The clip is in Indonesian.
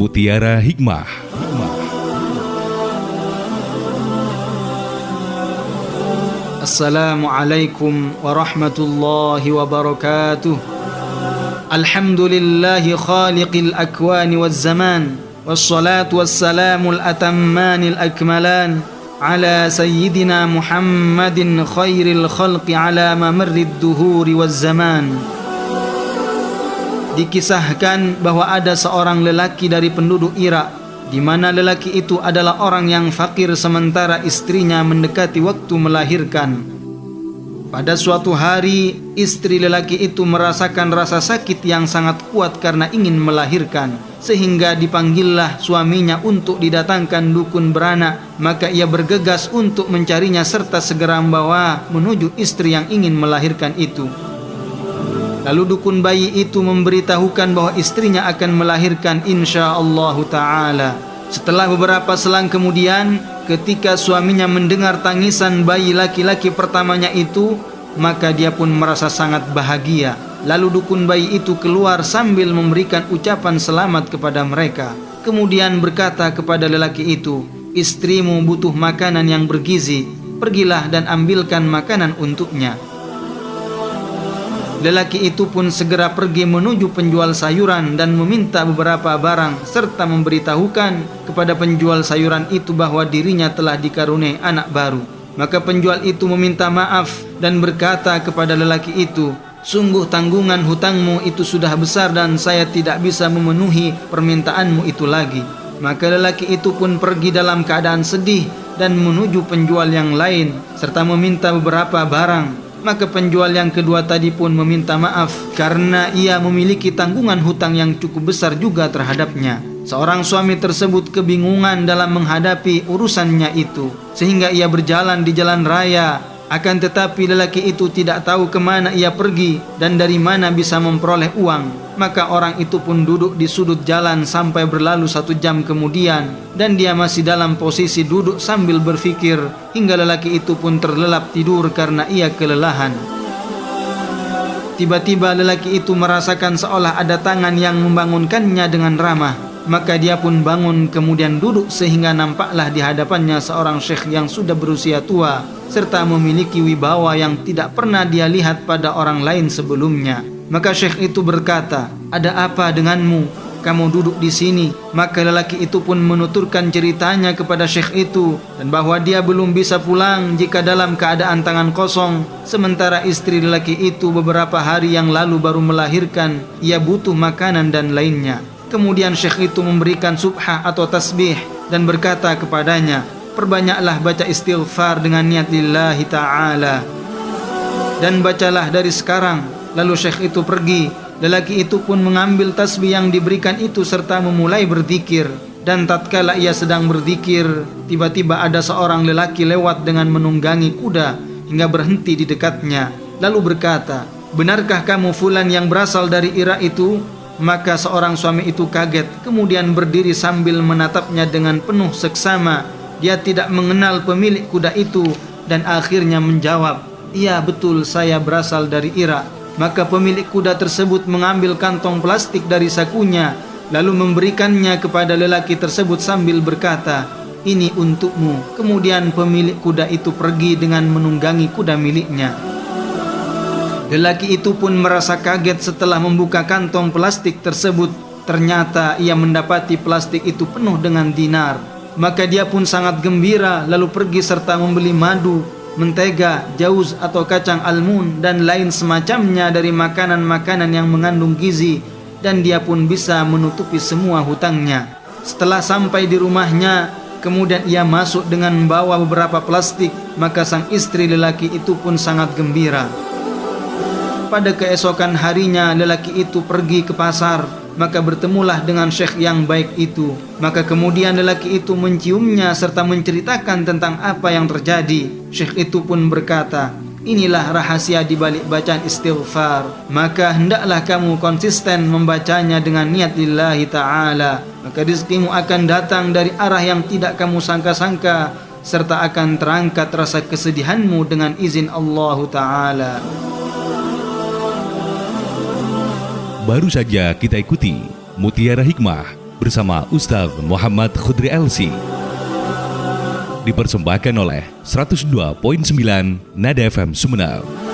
Mutiara Hikmah. Assalamualaikum warahmatullahi wabarakatuh. Alhamdulillahi khaliqil akwani waz zaman, wassalatu wassalamul atammanil akmalan ala sayyidina Muhammadin khairil khalqi ala mamarrid duhuri waz zaman. Dikisahkan bahwa ada seorang lelaki dari penduduk Irak, di mana lelaki itu adalah orang yang fakir sementara istrinya mendekati waktu melahirkan. Pada suatu hari, istri lelaki itu merasakan rasa sakit yang sangat kuat karena ingin melahirkan, sehingga dipanggillah suaminya untuk didatangkan dukun beranak. Maka ia bergegas untuk mencarinya serta segera membawa menuju istri yang ingin melahirkan itu. Lalu dukun bayi itu memberitahukan bahwa istrinya akan melahirkan insyaallah ta'ala. Setelah beberapa selang kemudian, ketika suaminya mendengar tangisan bayi laki-laki pertamanya itu, maka dia pun merasa sangat bahagia. Lalu dukun bayi itu keluar sambil memberikan ucapan selamat kepada mereka. Kemudian berkata kepada lelaki itu, "Istrimu butuh makanan yang bergizi, pergilah dan ambilkan makanan untuknya." Lelaki itu pun segera pergi menuju penjual sayuran dan meminta beberapa barang serta memberitahukan kepada penjual sayuran itu bahwa dirinya telah dikaruniai anak baru. Maka penjual itu meminta maaf dan berkata kepada lelaki itu, "Sungguh tanggungan hutangmu itu sudah besar dan saya tidak bisa memenuhi permintaanmu itu lagi." Maka lelaki itu pun pergi dalam keadaan sedih dan menuju penjual yang lain serta meminta beberapa barang. Maka penjual yang kedua tadi pun meminta maaf karena ia memiliki tanggungan hutang yang cukup besar juga terhadapnya. Seorang suami tersebut kebingungan dalam menghadapi urusannya itu, sehingga ia berjalan di jalan raya. Akan tetapi lelaki itu tidak tahu kemana ia pergi dan dari mana bisa memperoleh uang. Maka orang itu pun duduk di sudut jalan sampai berlalu 1 jam kemudian, dan dia masih dalam posisi duduk sambil berfikir hingga lelaki itu pun terlelap tidur karena ia kelelahan. Tiba-tiba lelaki itu merasakan seolah ada tangan yang membangunkannya dengan ramah. Maka dia pun bangun kemudian duduk sehingga nampaklah di hadapannya seorang syekh yang sudah berusia tua serta memiliki wibawa yang tidak pernah dia lihat pada orang lain sebelumnya. Maka syekh itu berkata, "Ada apa denganmu? Kamu duduk di sini?" Maka lelaki itu pun menuturkan ceritanya kepada syekh itu dan bahwa dia belum bisa pulang jika dalam keadaan tangan kosong, sementara istri lelaki itu beberapa hari yang lalu baru melahirkan, ia butuh makanan dan lainnya. Kemudian syekh itu memberikan subhah atau tasbih dan berkata kepadanya, "Perbanyaklah baca istighfar dengan niat lillahi ta'ala dan bacalah dari sekarang." Lalu syekh itu pergi. Lelaki itu pun mengambil tasbih yang diberikan itu serta memulai berzikir. Dan tatkala ia sedang berzikir, tiba-tiba ada seorang lelaki lewat dengan menunggangi kuda hingga berhenti di dekatnya. Lalu berkata, "Benarkah kamu fulan yang berasal dari Irak itu?" Maka seorang suami itu kaget, kemudian berdiri sambil menatapnya dengan penuh seksama. Dia tidak mengenal pemilik kuda itu dan akhirnya menjawab, "Iya betul, saya berasal dari Irak." Maka pemilik kuda tersebut mengambil kantong plastik dari sakunya lalu memberikannya kepada lelaki tersebut sambil berkata, "Ini untukmu." Kemudian pemilik kuda itu pergi dengan menunggangi kuda miliknya. Lelaki itu pun merasa kaget setelah membuka kantong plastik tersebut. Ternyata ia mendapati plastik itu penuh dengan dinar. Maka dia pun sangat gembira lalu pergi serta membeli madu, mentega, jauz atau kacang almond dan lain semacamnya dari makanan-makanan yang mengandung gizi, dan dia pun bisa menutupi semua hutangnya. Setelah sampai di rumahnya, kemudian ia masuk dengan membawa beberapa plastik. Maka sang istri lelaki itu pun sangat gembira. Pada keesokan harinya lelaki itu pergi ke pasar. Maka bertemulah dengan syekh yang baik itu. Maka kemudian lelaki itu menciumnya serta menceritakan tentang apa yang terjadi. Syekh itu pun berkata, "Inilah rahasia di balik bacaan istighfar. Maka hendaklah kamu konsisten membacanya dengan niat lillahi ta'ala. Maka rizkimu akan datang dari arah yang tidak kamu sangka-sangka, serta akan terangkat rasa kesedihanmu dengan izin Allah Ta'ala." Baru saja kita ikuti Mutiara Hikmah bersama Ustaz Muhammad Khudri LC. Dipersembahkan oleh 102.9 Nada FM Sumeneb.